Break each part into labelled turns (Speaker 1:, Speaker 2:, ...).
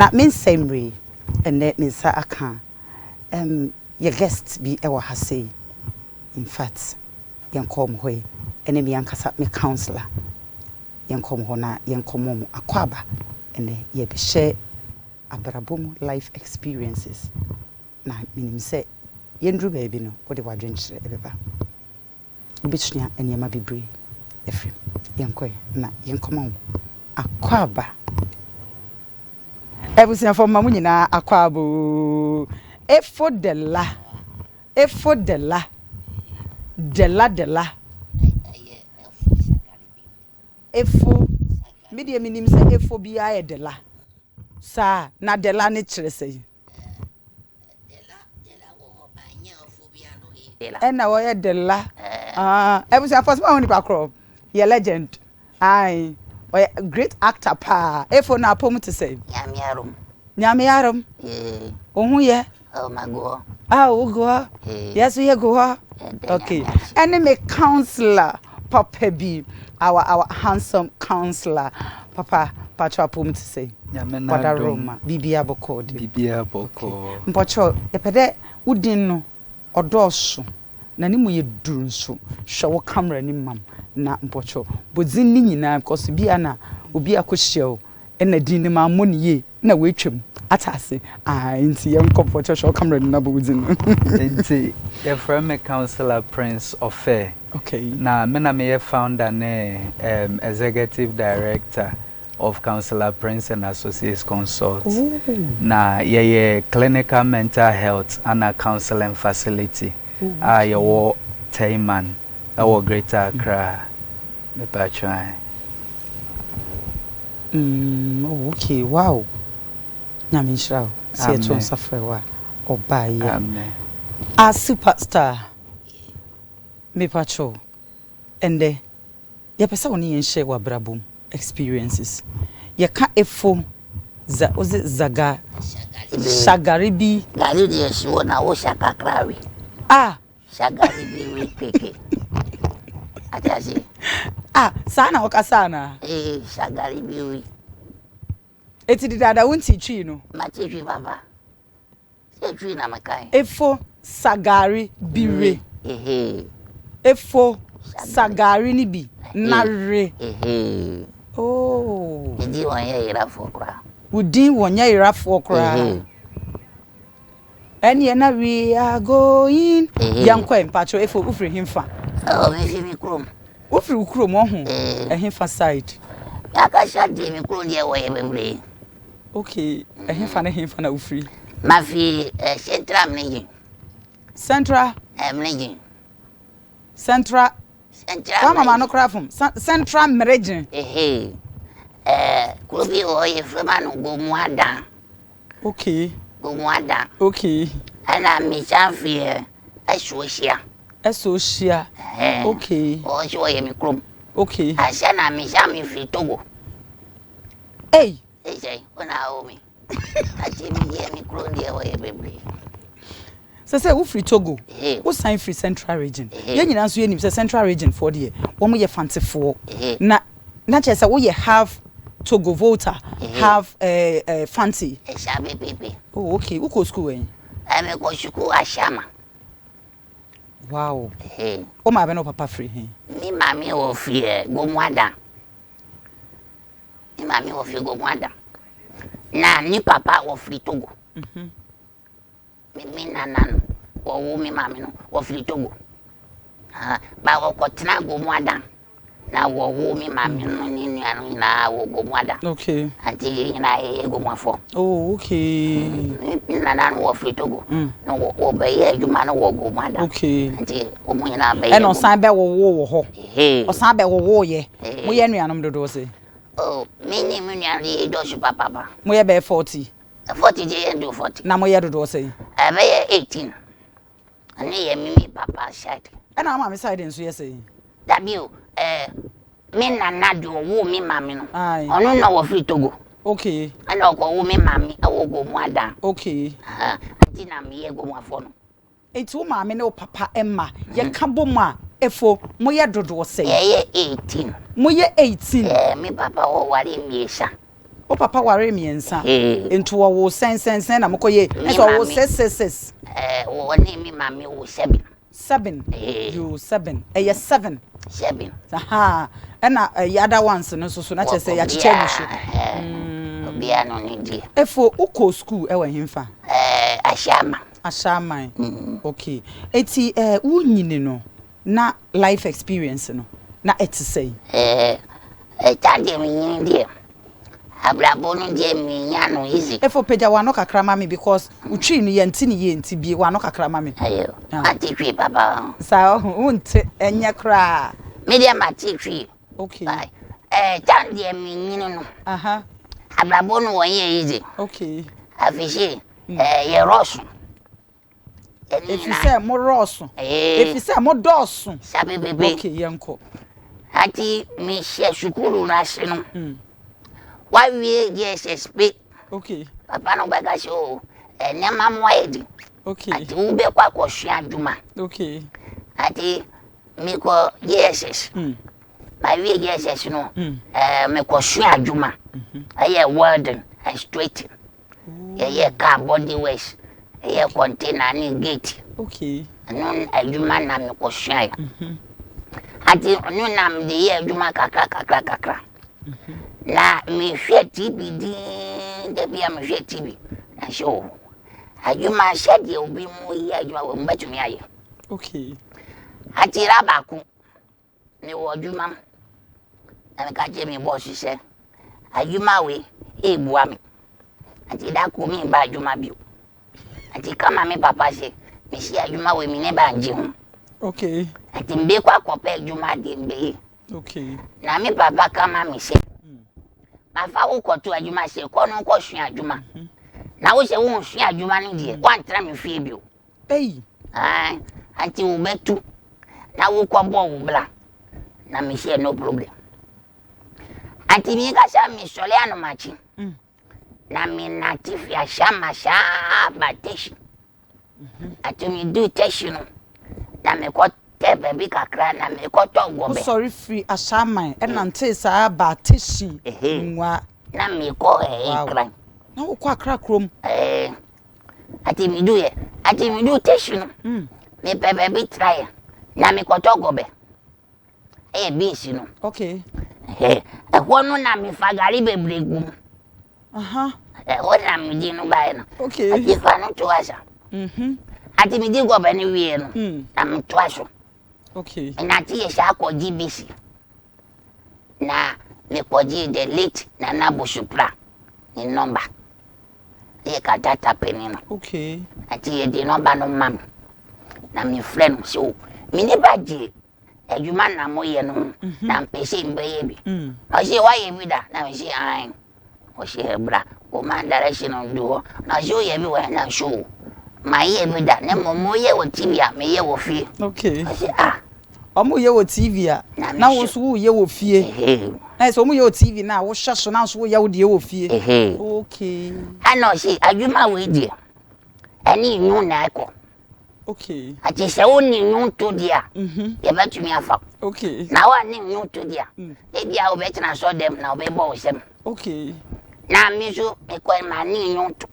Speaker 1: That means same way. And that means I can. Your guests be ever has say. In fact, young come way. Enemy young casa me counselor. Young come hona, young come akwaba. And ye be share abrabum life experiences. Na minim say yendru baby no what the wadwen chere ebeba. Obitnia enyema bebre efrim. Yankwe na yankomo akwaba. Ebusia for mamu nyina akwabo. Efo de la. Efo media minim say efo bia e de la. Sa na de la ne chere say. And now I de la. Ebusia for small nipa crop. Ye legend. Aye. Great actor pa. Efo na pom to say. Nyame yarum. Ohun ye.
Speaker 2: Oh my God.
Speaker 1: Go. Yes, we go. Okay. Enemy counselor, Papa B, our handsome counselor, Papa pom to say. Wada Roma, Bibia Boko. Mpocho, epede udin no odoso. Na ni mu ye duru so. Hwe camera ni mam na mpocho. Bodin ni nyina because bia na obi akohye na din ni ma moni ye na we twem atase nti yem comfort show camera na bodin
Speaker 3: nti the from counselor Prince of Fair.
Speaker 1: Okay,
Speaker 3: na me na me founder ne executive director of Counselor Prince and Associates Consult. Na ye clinical mental health and a counseling facility. Your Tayman, our Greater Accra. Me patron.
Speaker 1: Okay, wow. Na me shraw. See it on suffer wa oba ya. A superstar. Me patro. And ye pesa woni yen share wa brabum experiences. Ye ka efo Sagaribiri.
Speaker 2: Gari shi wona wo shaka krawi. Sagaribiri keke. Atasi.
Speaker 1: Sana okasana.
Speaker 2: Sagaribiri.
Speaker 1: Eti dada wunti twi no.
Speaker 2: Mati twi baba. Se twi na makai.
Speaker 1: Efo Sagaribiri. Efo Sagari ni bi na re. Oh.
Speaker 2: Idi wonye irafo kra.
Speaker 1: Udin wonye irafo kra. Eni na we are going. Yankwa mpatro efo ufri himfa.
Speaker 2: Me fi mi krom.
Speaker 1: Ufri ukrom ohun. Himfa side.
Speaker 2: Yaka shade mi krom die wo ye bebre.
Speaker 1: Okay, himfa na ufri.
Speaker 2: Ma fi central mnegi.
Speaker 1: Central
Speaker 2: mnegi.
Speaker 1: Central mama no cry from Central Meridian.
Speaker 2: Kubi o ye frema no gomuada.
Speaker 1: Okay.
Speaker 2: Gomuada.
Speaker 1: Okay.
Speaker 2: Ana mi chanfie Esosia.
Speaker 1: Okay.
Speaker 2: O so ye mi krom.
Speaker 1: Okay.
Speaker 2: Asha na mi chami fi Togo.
Speaker 1: Hey.
Speaker 2: Say ona o mi. Ati mi ye mi krom die o ye bebre.
Speaker 1: Say who free Togo? Who sign free Central Region? Ye nyina so ye nim say Central Region for there. Wo mo ye fancyfo. Na che say wo ye have Togo voter, have fancy. Oh, okay. Who go school when?
Speaker 2: I go school Ashama.
Speaker 1: Wow. O ma be no papa free he.
Speaker 2: Mi mami o free go mwada. Mi mami o free go mwada. Na ni papa o free Togo. Mi nanan o mi mami no o free Togo. Ba o ko tena go mwada. Na wo mi mami no ni anu na wo go mwada.
Speaker 1: Okay.
Speaker 2: Ati na e go mwafo.
Speaker 1: Oh, okay.
Speaker 2: Mi nanan wo free Togo. No wo be ye adwuma no wo go mwada.
Speaker 1: Okay.
Speaker 2: Ati o mo nyina be.
Speaker 1: E no san be wo ho. O san be wo ye. Mo ye nuanom dodo se.
Speaker 2: Oh, mini munyari do su papa.
Speaker 1: Mo ye be 40.
Speaker 2: 40 je do 40.
Speaker 1: Na mo ye dodo se.
Speaker 2: E be 18. Ani ye mimi papa side.
Speaker 1: E na ma me side nso ye se.
Speaker 2: Dabiu me nana do wo mi mami no.
Speaker 1: Ono
Speaker 2: na wo free Togo.
Speaker 1: Okay.
Speaker 2: Ana ko wo mi mami awo go mu ada.
Speaker 1: Okay.
Speaker 2: Ati na me ye go mu afo no.
Speaker 1: Eti wo mami ne wo papa emma ye ka bom a efo mo ye dodo se.
Speaker 2: Ye 18.
Speaker 1: Mo ye 18.
Speaker 2: Me papa wo wari mi sha.
Speaker 1: O papa ware miensa. Into wo sen na mokoye. Eso wo ses.
Speaker 2: Wo ni mi mami wo 7.
Speaker 1: 7. You 7. Eh 7.
Speaker 2: 7.
Speaker 1: Aha. Na other ones no so na chese ya chiche mushu.
Speaker 2: Obia no ni di.
Speaker 1: Efo uko school e wa himfa.
Speaker 2: Ashama.
Speaker 1: Okay. Eti unyini no na life experience no na say.
Speaker 2: Tande mi ndi. Abrabo no die mi nya no easy.
Speaker 1: Efo peja wa no kakra mami because utwi ni yenti ni yenti bi wa no kakra mami.
Speaker 2: Ayo. Atikwi papa.
Speaker 1: Sa unte enye kra.
Speaker 2: Media matikwi.
Speaker 1: Okay.
Speaker 2: Tande mi nyini no.
Speaker 1: Aha.
Speaker 2: Abrabo no wonye easy.
Speaker 1: Okay.
Speaker 2: Afishi ye rosu.
Speaker 1: If you say more rosu. If you say more dosu.
Speaker 2: Sabe bebe.
Speaker 1: Okay, yanko.
Speaker 2: Ati mi she shukuru na sino. Why we SSP?
Speaker 1: Okay.
Speaker 2: Papa no bega show. Nema moedi.
Speaker 1: Okay.
Speaker 2: Ati ube kwa koshia adwuma.
Speaker 1: Okay.
Speaker 2: Ati mi ko yes. My we yes no. Me koshia adwuma. Aye warden and straight. Aye car body wash. Aye container ni gate.
Speaker 1: Okay.
Speaker 2: Anon adwuma na me koshia. Ati onu nam de ye adwuma kakra. Na me hwe TV din de bia me hwe TV na show adwuma hye obi mu ye adwuma wo mbatumi aye.
Speaker 1: Okay.
Speaker 2: Ati rabaku me wo adwuma na me ka je me boss se adwuma we ebua me ati da ko me ba adwuma bio ati kama me papa se me si adwuma we me ne ba nje ho.
Speaker 1: Okay.
Speaker 2: Ati mbe kwa kope adwuma de mbe.
Speaker 1: Okay.
Speaker 2: Na me papa kama me se afa wo koto adwuma se ko no ko hwe adwuma na wo se wo hwe adwuma no die wan tra me fie bio anti wo betu na wo ko bo wo bla na me share no problem anti mi ka sha mi sole anu machi na mi native ya shama sha bateshi ati mi do teshi no na me ko te baby kakra na me ko to gobe
Speaker 1: sorry free ashaman e nante sa bateshi nwa
Speaker 2: na me ko kra
Speaker 1: na wo kwa kra krom
Speaker 2: ati mi do teshi no me baby try na me ko to gobe bisi no
Speaker 1: okay
Speaker 2: no na me fagari bebre gum
Speaker 1: aha
Speaker 2: na me di no bai no
Speaker 1: okay
Speaker 2: ati fa no to asa ati mi di gobe ni wie no na me to aso.
Speaker 1: Okay.
Speaker 2: And ati ye sha ko GBC. Na me ko ji the late na na Bushupra ni number. Ye ka data penino.
Speaker 1: Okay.
Speaker 2: Ati ye di number no mam. Na me friend so me ne ba ji adwuma na mo ye no na mpese mbe ye bi. O se wa ye bi da na me se an. O se hebra o man direction on do na so ye bi wa na show. My ye bi da na mo ye wo TV a me ye wo fie.
Speaker 1: Okay.
Speaker 2: O se
Speaker 1: omo ye wo TV a na wo so ye wo fie na so omo ye wo TV na wo hwe so na so ye wo de wo fie okay
Speaker 2: ano si adwuma we die ani nyu na akọ
Speaker 1: okay
Speaker 2: ati se woni nyu to dia ye batumi afa
Speaker 1: okay
Speaker 2: na wa ni nyu to dia e dia wo betina so dem na wo be bo sem
Speaker 1: okay
Speaker 2: na mi so me ko ma ni nyu to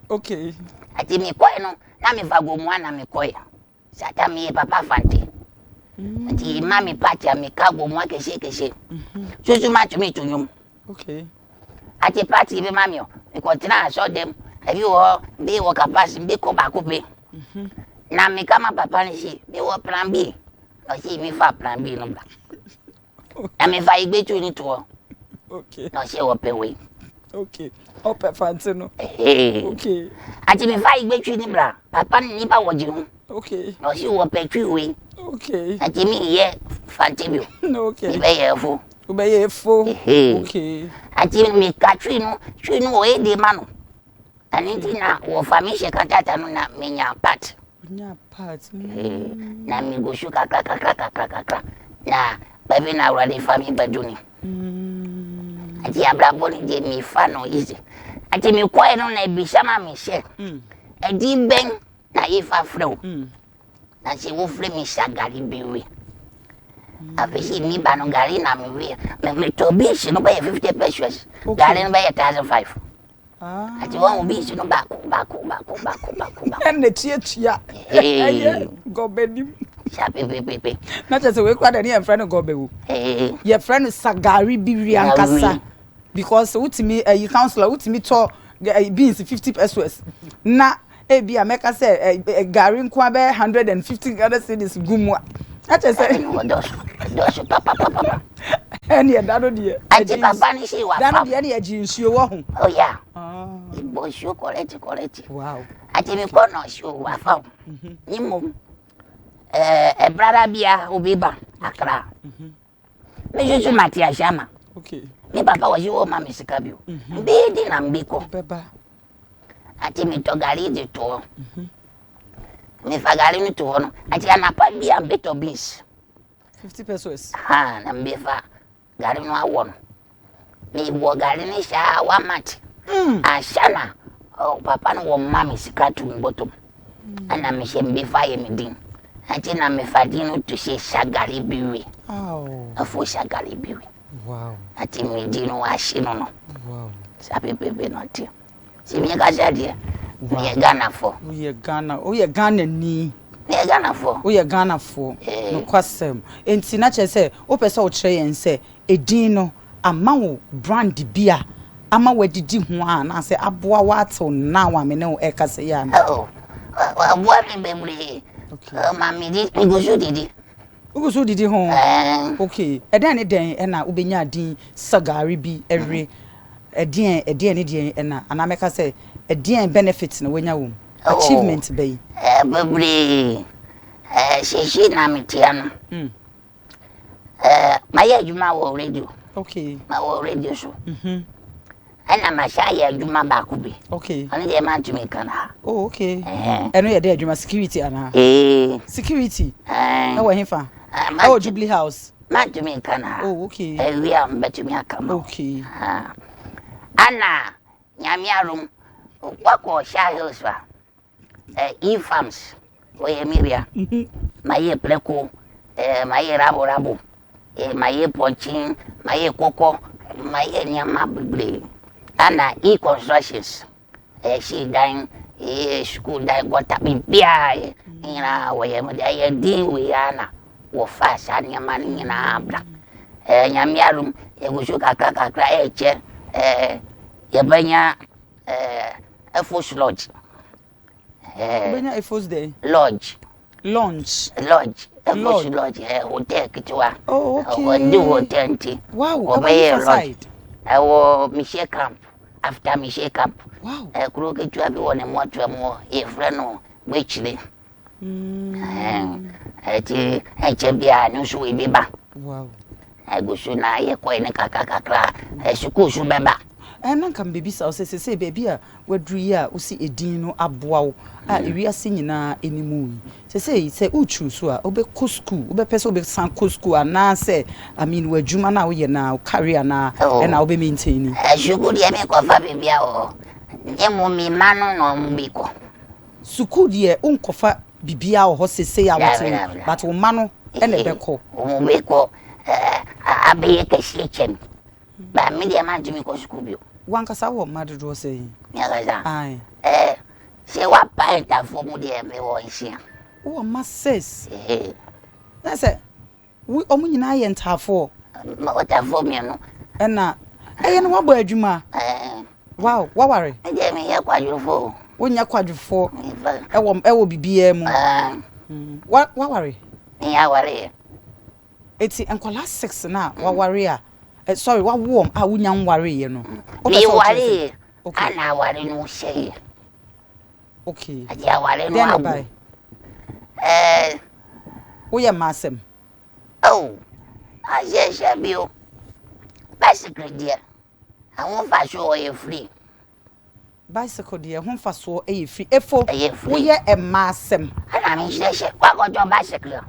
Speaker 1: okay
Speaker 2: ati mi ko no na mi fago mu ana mi ko ya sata mi papa fante ati mami pati amikago mwa keshe so ma tumi tunyum
Speaker 1: okay
Speaker 2: ati pati be mami o ko tina so dem abi wo be wo kapasi be ko ba ko be na mi kama papa ni si be wo plan B o si mi fa plan B no bla na mi fa igbetu ni to
Speaker 1: okay
Speaker 2: no se wo pe we
Speaker 1: okay o pe fante no okay
Speaker 2: ati mi fa igbetu ni bla papa ni ba wo jiru
Speaker 1: okay
Speaker 2: no si wo pe twi we
Speaker 1: okay
Speaker 2: ati mi ye fante bi
Speaker 1: okay
Speaker 2: be ye fu
Speaker 1: Ubeye fo. Okay.
Speaker 2: Ati mi ka twi no o e de ma no. Ani ti na wo famishe katata no na menya part.
Speaker 1: Nya part.
Speaker 2: Na mi go shuka kaka. Na baby na already fami baduni. Ati abrabo ni de mi fa no easy. Ati mi kwa no na ebishama mi she. Edi ben na ifa flow. Na si wo fle mi Sagaribiri. Afisi mi ba no gari na me we. Me to beans no buy 50 pesos. Gari no buy 1,500. Ati wan beans no back.
Speaker 1: And the tia.
Speaker 2: Hey.
Speaker 1: Go bedim.
Speaker 2: Pepe.
Speaker 1: Not just a way quite any friend of Gobe.
Speaker 2: Hey.
Speaker 1: Your friend is Sagaribiri and Kasa. Because ultimately a counselor ultimately talk beans 50 pesos. Na be a make us say a Garin Quabe 150 other cities gumwa. I just say
Speaker 2: those papa.
Speaker 1: And yeah, that dear.
Speaker 2: I think I banish you.
Speaker 1: That the any jeans you want.
Speaker 2: Oh yeah. It was you collect.
Speaker 1: Wow.
Speaker 2: I think you corner show wa found. Nimu a brother bia obiba akra. Me juju matia shama.
Speaker 1: Okay.
Speaker 2: Me papa was you mama sikabio. Be di na mbiko.
Speaker 1: Beba.
Speaker 2: Ati mi to gari di to. Me fa gari ni to no. Ati anapa bia beto beans.
Speaker 1: 50 pesos.
Speaker 2: Ha na mbefa gari no awon. Me bo gari ni sha wa mat. Ashana. Oh papa no wo mama sikatu mbotom. Ana me she mbefa ye me din. Ati na me fa din no to she Sagaribiri.
Speaker 1: Oh.
Speaker 2: Afo Sagaribiri.
Speaker 3: Wow.
Speaker 2: Ati me din no ashino no.
Speaker 3: Wow.
Speaker 2: Sabe pepe no ti. Si me ga jadi. Me Ghana for.
Speaker 1: Oh yeah Ghana ni.
Speaker 2: Me Ghana for.
Speaker 1: Oh yeah Ghana for. No kwasem. Enti na che say o pese o kire yen say edin no ama wo brand bia ama wadidi ho a na say aboa wato na wa me ne o e kase ya na.
Speaker 2: Oh. Aboa me bemre.
Speaker 1: Okay.
Speaker 2: Mami di mi go so didi.
Speaker 1: Ugo so didi ho. Okay. Eden ne den e na obenya din Sagaribi every edin ne den e na ana meka say edin benefits na wenya wo. Achievement be.
Speaker 2: Bemre. She na mitia no. My adwuma wo radio.
Speaker 1: Okay.
Speaker 2: Ma wo radio so. Ana ma sha ya adwuma ba ku bi.
Speaker 1: Okay.
Speaker 2: Ani de ma tumi kana.
Speaker 1: Oh, okay. Eno ye de adwuma security ana. Security. Na wo hefa. Oh, Jubilee House.
Speaker 2: Ma tumi kana.
Speaker 1: Oh, okay.
Speaker 2: We am betumi akama.
Speaker 1: Okay.
Speaker 2: Ana nyamiarum kwako sha hills fa. E-farms. Oye Miriam. Maye pleko. Maye rabo. Maye ponchin, maye koko, maye nyama bibre. Ana e-constructions. She dying, school dying, got up in Pia. Ina oye mdia di we ana. Wo fasa nyama ni na abra. Nyamiarum egushuka kakakra eche. Yebanya Efos Lodge.
Speaker 1: Benya Efos Day.
Speaker 2: Lodge.
Speaker 1: Launch.
Speaker 2: Efos Lodge. Hotel kitwa.
Speaker 1: Oh, okay.
Speaker 2: Do hotel nti.
Speaker 1: Wow.
Speaker 2: Lodge. Michelle Camp. After Michelle Camp.
Speaker 1: Wow.
Speaker 2: Kuro kitwa bi wona moto mo e freno wechile. Eche bia no so e beba.
Speaker 1: Wow.
Speaker 2: Egusu na ye ko ne kakakakra. Suku su beba.
Speaker 1: Na kan baby sa o se baby a wadru yi a o si edin no aboa wo a ewiase nyina enimu yi se uchu so a obe ko school obe pese obe san ko school ana se I mean wadwuma na wo ye na career na na obe maintain
Speaker 2: suku de me ko fa baby a o emu mi manu no mbiko
Speaker 1: suku de unkofa bibia o ho se ya wo but wo manu e na be ko
Speaker 2: wo mbiko abe ke shechem ba mi de ma jimi ko suku bio
Speaker 1: wankasa wo madodo say
Speaker 2: nyagaza
Speaker 1: ai
Speaker 2: se wa paita fo mu de me wo nsia
Speaker 1: wo masses na say we omunyina ye ntafo
Speaker 2: ma otafo mi no
Speaker 1: na eye no wabo adwuma wow waware
Speaker 2: je me ye kwadwofo
Speaker 1: wonya kwadwofo ewo bibia mu waware
Speaker 2: ya ware
Speaker 1: eti enkola 6 na waware a sorry wa warm a wonya nware ye no
Speaker 2: me ware ana ware no shey
Speaker 1: okay
Speaker 2: aja ware no abu
Speaker 1: wo ye masem
Speaker 2: aje shabio bicycle dia awon fa so ye free
Speaker 1: bicycle dia ho fa so e free efo wo ye e masem
Speaker 2: ana me sheshe kwa go jo bicycle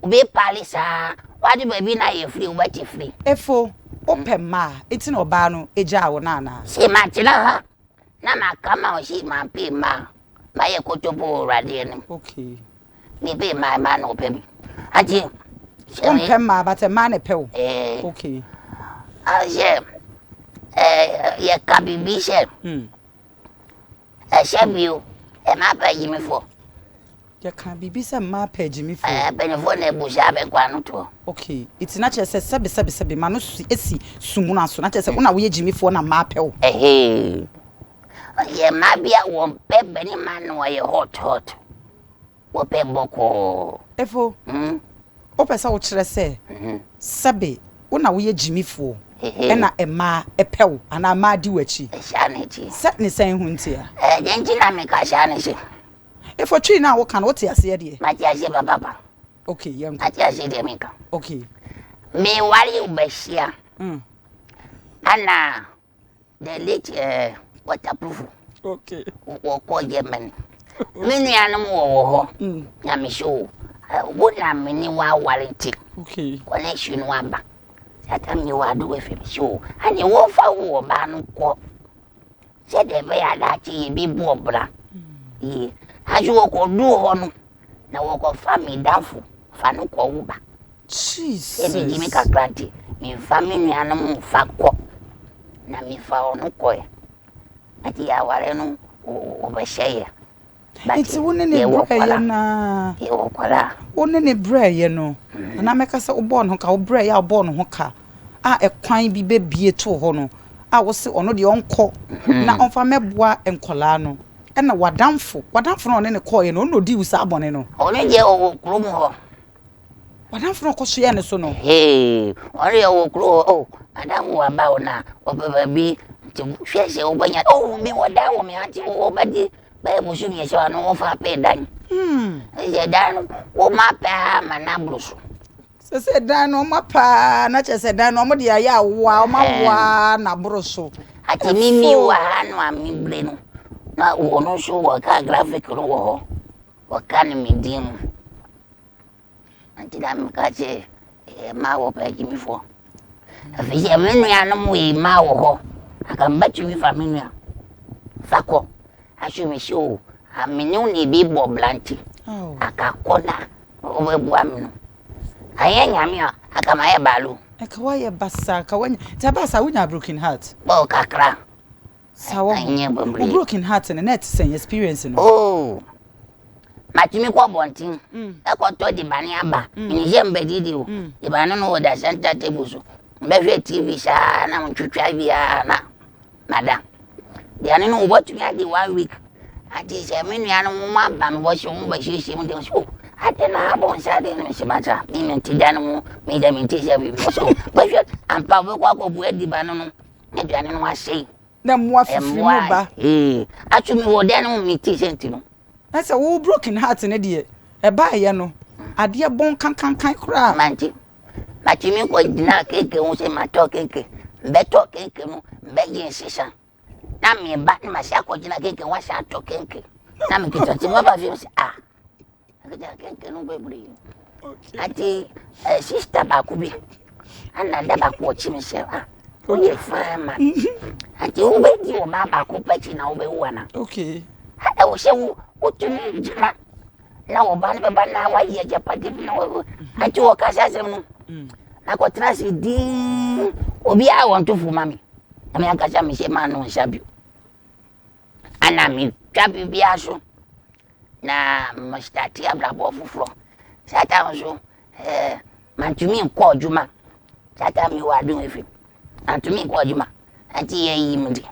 Speaker 2: obi palisa wadi baby na ye free ubati free
Speaker 1: efo open ma eti no ba no eja wo na na
Speaker 2: se matina ha na makama o shi ma pe ma ye kotobo rade ni
Speaker 1: okay
Speaker 2: mi be ma no pe aji
Speaker 1: Pema, but a man a pill. Okay.
Speaker 2: Ye cabi bishop. I shall you a map I give me for.
Speaker 1: You can't be some map page me for.
Speaker 2: I have been a phone a bush have a quanto.
Speaker 1: Okay, it's not just a sabi manus esi sumuna so not just a one way Jimmy for a map.
Speaker 2: Hey, ye might be at one pep any man while you're hot. What pep boko?
Speaker 1: Efo, Opesa would say, Sabi, one way Jimmy for. Ena ema epel ana ma di wachi
Speaker 2: shanity
Speaker 1: set ne san huntia
Speaker 2: gentina me ka shanity
Speaker 1: if for tree now what can what ase de
Speaker 2: ma ti ase papa
Speaker 1: okay yam
Speaker 2: ati ase de me ka
Speaker 1: okay
Speaker 2: me wali ubeshia ana the late waterproof
Speaker 1: okay
Speaker 2: wo ko Germany me nuanum wo ho na me show wo na me ni wa warranty
Speaker 1: okay
Speaker 2: connection wa ba Atam you are doing for show, and you won't follow man. Said the way I like to be bobra. Ye, as you walk on do on now walk of family downful, Fanuko Uba.
Speaker 1: Jesus,
Speaker 2: Jimmy Cacranti, me family animal fakko. Na me found no coy. At the hour over share.
Speaker 1: It's one in a brayana. You walk one in a bray, you know. And I make us a born hook, I'll bray our born hooker. A quine be baby to hono. I was on the uncle. Now on for mebois and colano. And what downful on any coin, no deal sabonino.
Speaker 2: Only your old groom.
Speaker 1: What down for Cosiana sono?
Speaker 2: Hey, only your grow. Oh, I don't know about now. Or baby to face over yet. Oh, me what down me auntie over the Bible should be so I know for a pay done. Is a done, oh, my pa, my numbers.
Speaker 1: Said Dan on my pa, not just said Dan on my dear, wow, my one, a brosso.
Speaker 2: I tell me, one, me brain. Not one, show what kind graphic or what can me dim. Until I'm catching a mouth pay me for. If it's a many animal, mouth, I can bet you if I'm in Fako. I should be sure I'm only be Bob Blanty. I can't corner over one. I ain't yamia, I come my balu.
Speaker 1: A kawaii basaka when Tabasa would have broken heart.
Speaker 2: Oh, Kakra.
Speaker 1: So broken heart and a net saying experience.
Speaker 2: Oh, Matimi Quabonting. I got told the Baniaba in Jim Bedidio. If I don't know what the center tables. Beverly TV, and I'm to try via Madame. They don't know what to get the 1 week. I just a many animal man was your own by she show. I didn't have on Saturday, Mr. Matter, even to Daniel, made them in every so. But I'm probably walk up with the banana. And I don't know what I say.
Speaker 1: Them what for
Speaker 2: actually, what then me teaching to.
Speaker 1: That's a whole broken heart in a dear. A buy, you know. A dear bone can't cry.
Speaker 2: Manty. But you mean what dinner cake won't say my talking cake. Better cake, begging session. Now me back myself or dinner cake and wash out talking cake. Now me get to what about you? Ah. Ati sister Bakubi and never watch himself. Oh, you fine man. Ati you wait you mama kupeti na ube wana.
Speaker 1: Okay.
Speaker 2: I will say what you need. Now bana wa ye japadi no. Ati wo kasa sem. Na ko trasi di obi a want to fu mami. Ami akasa mi se ma no nsabio. Ana mi twabi bi aso. Na mastati abrabo fufuro sata nso mantumi nko adwuma sata mi wa adun efi mantumi nko adwuma anti ye yi mdi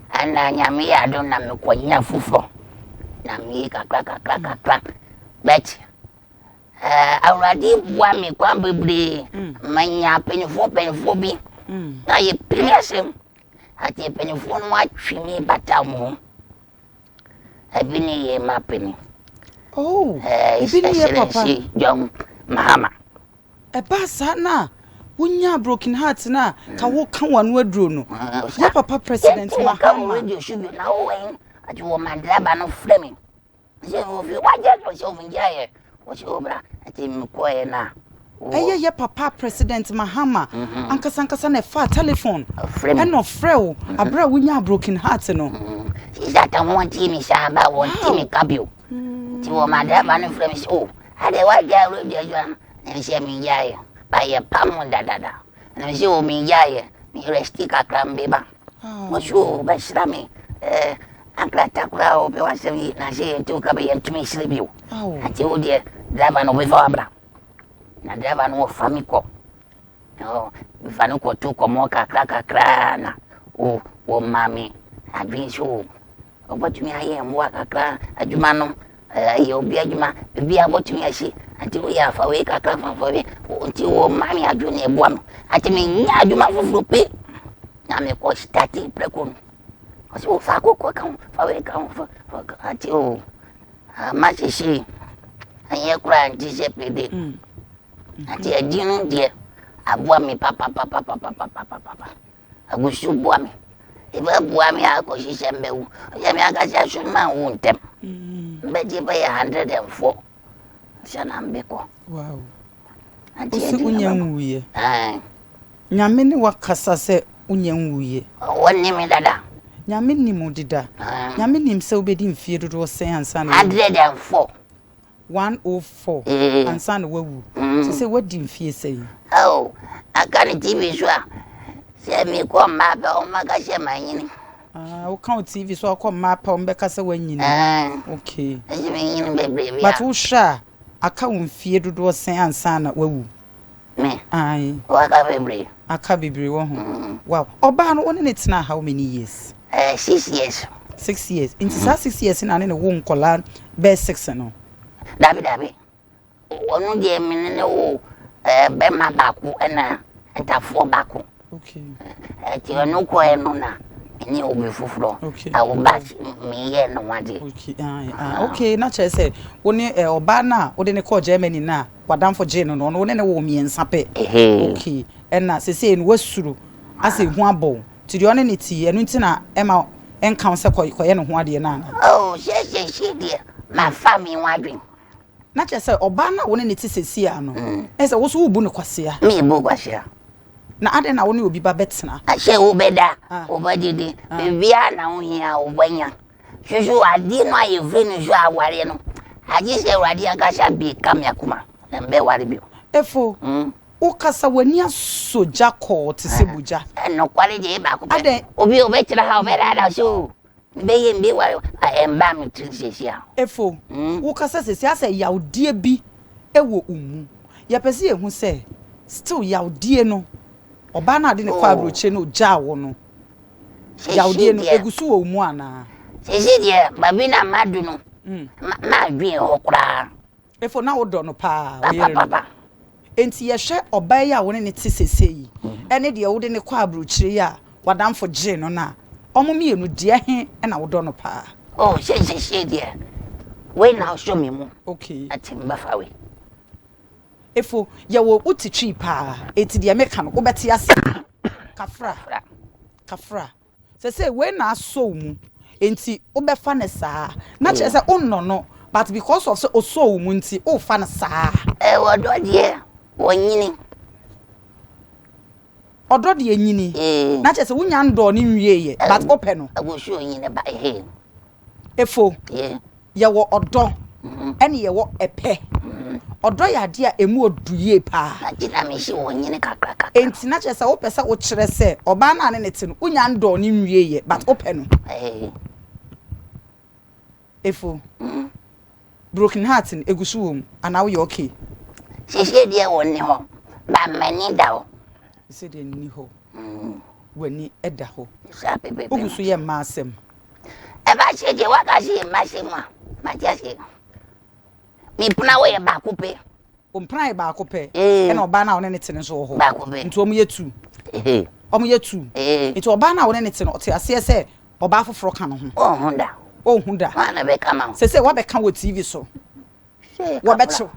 Speaker 2: ana nyame ya adun na me konya fufuro na mi kakra bet awradi bua mi kwa bebre manya penifo bi na ye premiasem ati penifo no atwi mi batamu Ebini ye mapini.
Speaker 1: Oh, ebini ye papa.
Speaker 2: Young Mahama.
Speaker 1: Basa na. Unya broken heart na. Ka wo kan wanu aduro no. Ye papa president Mahama.
Speaker 2: Radio should be now when at you mandaba no fleming. Say of you what just was over here. What's over at him koe na.
Speaker 1: Ye papa president Mahama. Ankasa na fa telephone. And no freo. Abra unya broken heart no. Is
Speaker 2: that I want him Shaba, want him Cabio. To my dad, one of them is oh, ade wa ja ro de jwa na se mi yaye ba ye pam dada na se o mi yaye mi resti kakra mbeba mo shu ba shrami akra takra o be wa se na se to ka be yentumi srebio ati o de driver no be fa abra na driver no famiko no bifano ko to ko mo kakra na o mami adwin so obotumi aye mwa kakra adwuma no ye obi adwuma bi abotumi ahye ati o ya fa we kakra fa we nti o mami adwun e boa no ati me nya adwuma foforo pe na me ko stati prekon o so fa ko kan fa we kan fa ati o ma shi anye kura nti se pede ati adwun de aboa me papa agusu boa me ebe boa me akoshi sembewu ya me akacha shuma wuntem beje be 104 sana mbeko
Speaker 1: wow osi unyanwuye nyame ne wakasa se unyanwuye
Speaker 2: wonni me dada
Speaker 1: nyame ni mu dida nyame nim se obedi mfie dodo sen ansa na
Speaker 2: 104
Speaker 1: 104 ansa na wawu se wadi mfie sei
Speaker 2: oh akani TV so a se me ko ma ba o ma ka she manyini
Speaker 1: o kan TV so ko ma pa o mbeka se wanyini okay
Speaker 2: e me nyini bebre
Speaker 1: but wo sha aka wo mfie dodo sen ansa na wawu
Speaker 2: me
Speaker 1: ai
Speaker 2: waka bebre
Speaker 1: aka bebre wo ho wow oba no one ne tena how many years
Speaker 2: 6 years
Speaker 1: 6 years into 6 years na ne wo nkola be 6 no
Speaker 2: dabi onu je me ne wo be ma baku na entafo baku
Speaker 1: okay
Speaker 2: ti onu ko enu na ni obi fufuro awu ba mi ye no wade
Speaker 1: okay okay na che say woni oba na wo de ne ko Germany na wadamfo je no no ne wo mi ensa pe okay na se say no wasuru ase hu abo ti de one ne ti enu nti na ema enkan se ko ye no ho ade na
Speaker 2: oh she de ma fami wadwen
Speaker 1: na che say oba na wo ne ti sesi a no ese wo so wo bu ne kwasea
Speaker 2: mi bu kwasea
Speaker 1: na ade na wo ne obi ba betena
Speaker 2: ahye wo beda obadidi bibia na wo hia obanya hwehwe ade no aye vrenu so aware no aje se awade akasha bi kam yakuma na mbe ware bi
Speaker 1: efo o kasa wani asoja ko te sebuja
Speaker 2: no kwale je ba ko ade obi obetira ha obera da so mbe mbe ware emba mi trisesia
Speaker 1: efo wo kasa sesi ase yawde bi ewo umu ya pese ehu se still yawde no oba na ade ne kwa broche no jawo no yawde no egusu wo mu ana
Speaker 2: sesi de babi na madu no ma dwen hokura
Speaker 1: efo na wo do no pa wo yere no enti ye hwe oba ya wo ne te sesei ene de wo de ne kwa broche ya wadamfo je no na omo mienu de he na wo do no pa
Speaker 2: oh sesi de we na show me mu
Speaker 1: okay
Speaker 2: atimba fawe
Speaker 1: efo ye wo utitwi pa eti de meka no wo beti ase kafra se we na so mu enti wo be fa ne saa na che se onno no but because of so so mu enti wo fa ne saa
Speaker 2: wo do de wonyini
Speaker 1: odo de nyini na che se wunya ndo ne nwie ye but open no
Speaker 2: agosu onyini ba he
Speaker 1: efo ye wo odo ene ye wo epe odo ya de a emu oduye pa
Speaker 2: agina me shi wonyini kakra
Speaker 1: enti na che se wo pese wo kire se oba na ne te no wunya ndo ne nwie ye but open no efo broken heart in egusu wom ana wo ye okay
Speaker 2: sese de wonni ho ba mani da ho
Speaker 1: sese de ni ho wani eda ho
Speaker 2: sa pepe
Speaker 1: ogusu ye masem
Speaker 2: e ba se je wakashi masema matiase mi puna wo ye ba kupe
Speaker 1: ompran ba kupe e na oba na wo ne te ne so ho nti omu ye tu omu ye tu nti oba na wo ne te no te ase se oba foforo ka no ho hunda
Speaker 2: na be kama
Speaker 1: sese wa be ka wo TV so wa be cho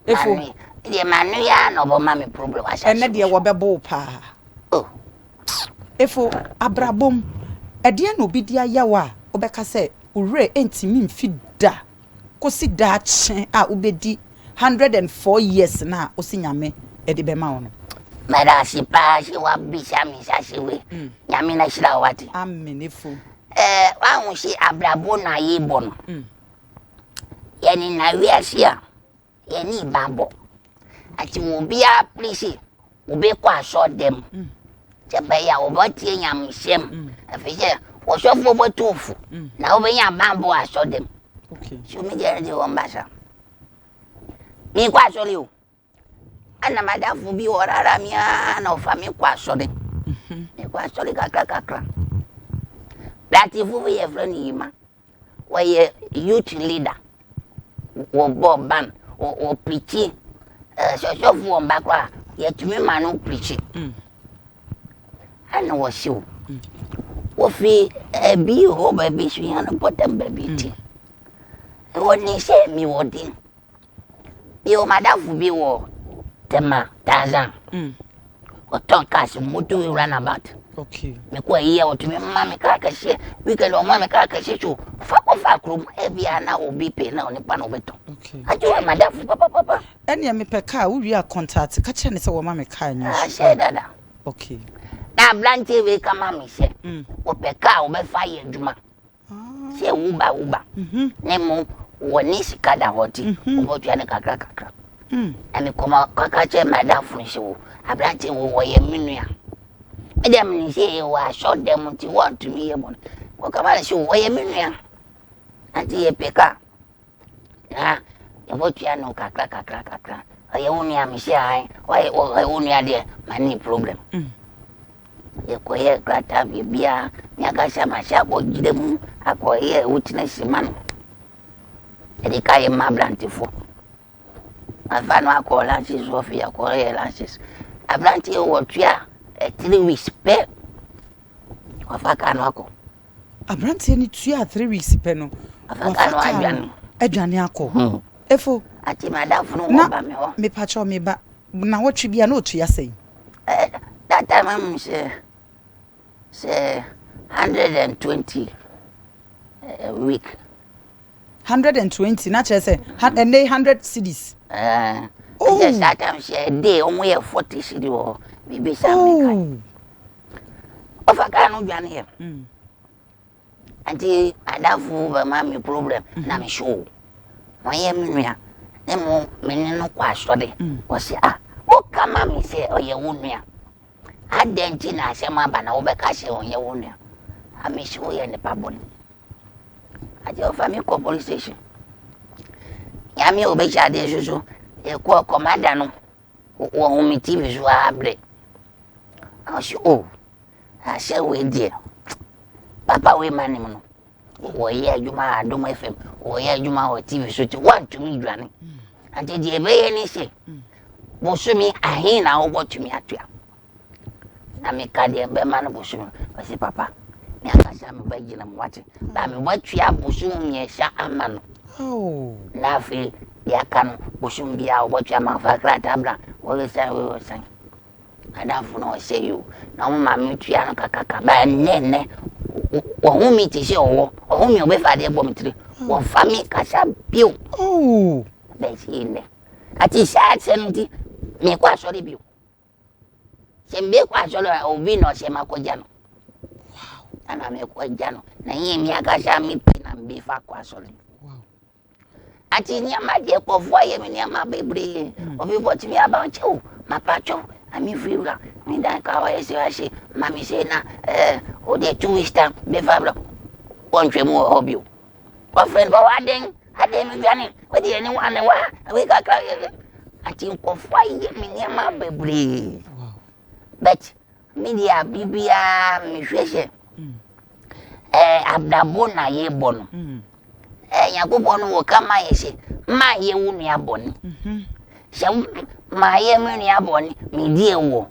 Speaker 1: efo
Speaker 2: de manu ya no bo ma me problem asha
Speaker 1: ene de wo be bo pa efo abrabom ede na obi dia yawa obeka se ure entimi mfida kosi da chen a obedi 104 years na osinyame ede be ma wono
Speaker 2: mara si pa si wa bisha mi sa si we nyame na shira wati
Speaker 1: amen efo
Speaker 2: wa hu si abrabo na ye bo no yani na wiasia yani babo ati wo bia please wo be kwa so dem je be ya wo ba tie nyam hyem afije wo so fo bo tufu na wo be nya babo aso dem
Speaker 1: okay
Speaker 2: so me je de wo mbasa mi kwa so le o ana madafu bi orara mi na ofa mi kwa so dem mi kwa so le kakra Lati fufu ye friend yima wa ye youth leader wo boban o preach so fu on bakwa ye tumi ma no preach ana wo show wo fi bi ho ba bi su yana potem ba bi ti wo ni se mi wo din bi o madafu bi wo tema tazan o ton kas mutu run about
Speaker 1: okay
Speaker 2: me kwa iya otumi mama ka kashe weekend o mama ka kashe chu fa krom e bia na obi pe na oni pa no beto
Speaker 1: okay
Speaker 2: ajo madafu papa
Speaker 1: ene me pe ka wo wi a contact ka che ne se wo mama ka nyu
Speaker 2: she dada
Speaker 1: okay
Speaker 2: na blante we kama mi se o pe ka o be fa ye djuma se uba ne mo woni sikada hoti o bo twa ne kakra ani koma ka che madafu nshi ablante wo ye minua Madam ni say wa short them to want to me bon. Ko kama show we minua. Anti e peka. Na e bo tia no kakra. Aye woni am say ai. Why woni ade mani problem. E ko ye grata bibia nyaka sama sha bo gidemu akoye witness man. E di kai ma blantifo. Afano akola si Sofia ko ye lances. Ablanti wo tia 3 weeks pe wafaka no ako
Speaker 1: abrantie ni tua 3 weeks pe no
Speaker 2: wafaka no
Speaker 1: adwane ako efo
Speaker 2: ati madafu no ba me ho
Speaker 1: me pacho me ba na wotwe bia na otua sei
Speaker 2: that time I'm say 120 a week
Speaker 1: 120 na chere say 100 cedis
Speaker 2: just that time say day only 40 cedi or bibi sami ofaka no dwane here anti adafu ba mami problem na me show moye menua ne mo menino kwa sode o se o kama mi se oye wonua adenti na asema ba na obeka se onye wonua ami show ye ne pabon ati ofa mi ko police station yami obecha de susu e ko commander no wo humi TV so abre I say we dear. Papa we mani no. Wo ye adwuma Adom FM. Wo ye adwuma o TV so ti want to me dwane. Ante de be ye ni se. Bo so mi ahin na wo to me atua. Na me ka de be man bo so. O se papa. Me aka sha me ba gina mo wate. Ba me watua bo so mi sha ama no. Na fi ya kan bo so bia wo watua ma fa kra tabla. Wo say adafu no say you na mo ma me tua no kakaka ba nene wo hu mi ti se owo hu mi obefa de bom tiri wo fa mi kasa bio be si ne ati sha semti mi kwa sori bio sembe kwa sori obi no se makoja no ana me ko jano na yin mi akasha mi pina mbi fa kwa sori ati nyama de ko fo ye mi nyama bebre obi boti mi aba chew mapacho ami fiura mi dan ka wa ese wa se mami se na o de 2 weeks time be fablo onche mu hobio wa friend ba waden mi gani we de ni wan wa we ka ka ati ko fo ye mi nyama bebre but media bibia mi hwehwe abdabo na ye bono yakubo no wo kama yesi ma ye wunu aboni se ma ye mu ni aboni mi die wo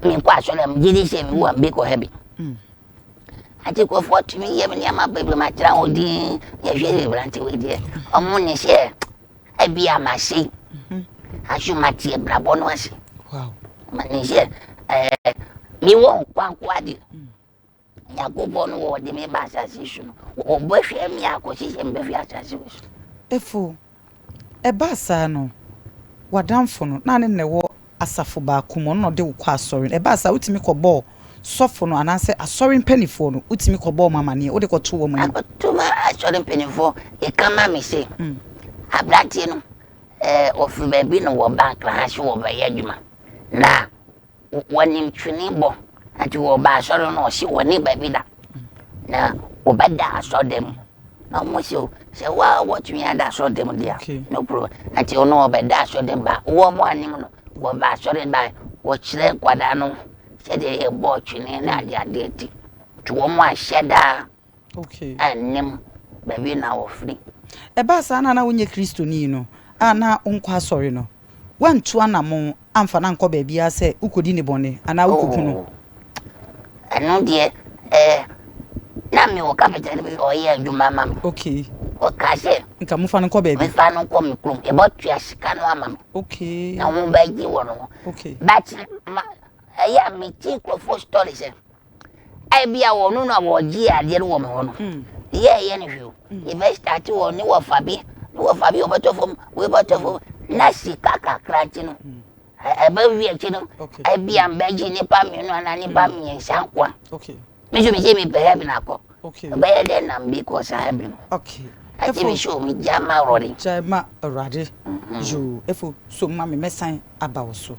Speaker 2: mi kwa so le mi gidi se mi wo be ko hebi ati ko fort mi ye mi ama bebe ma tra odi ye hwe brante we die omo ni se ebi amase asu mati e brabo no ase ma ni se mi wo kwankwa di yakubo no wo de me ba asase su no wo bo hwe mi akosi se mbe fi asase wo su
Speaker 1: efo e ba sa no wadamfo no na ne wo asafo ba kumo no de wo kwa asori e ba sa utimi ko ball sofo no anase asori mpanifo no utimi ko ball mama ne wo de ko to wo mani
Speaker 2: to ma asori mpanifo e kama me se abrati no ofi baby no wo bank la ha wo ba ya adwuma na wonim twini bo ati wo ba so no si woni baby da na wo bada so dem na mo se wa what me ada so dem dia no problem ati ono wo bada so dem ba wo mo anim no wo ba so dem ba wo kire kwada no se de e bo twini na dia de ti to wo mo aheda anim baby na wo free
Speaker 1: eba sa na wonye kristoni no ana onkwa sorry no wantu anamo amfa na nkọ baby ase ukodi ne bone ana ukuku no
Speaker 2: anu de na mi o capital bi o ye adwuma mam o ka se
Speaker 1: nka mufa nkọ baby
Speaker 2: mi fa no nkọ mi krum e bo tua sika no amam na mo ba ji wo no but ya mi ti for story se ai bia wo no na wo ji ade wo me ho no ye ni hwe e be start wo ni wo fabi o beto fom we beto fom na sika kakra ti no e ba wi e ti no ai bia mbaji ni pa mi no na ni pa mi sankwa me so me be have na ko ba ye den na mbi ko sa have no ati mi show mi jama rori
Speaker 1: jama rade jo efo so ma me mesan aba wo so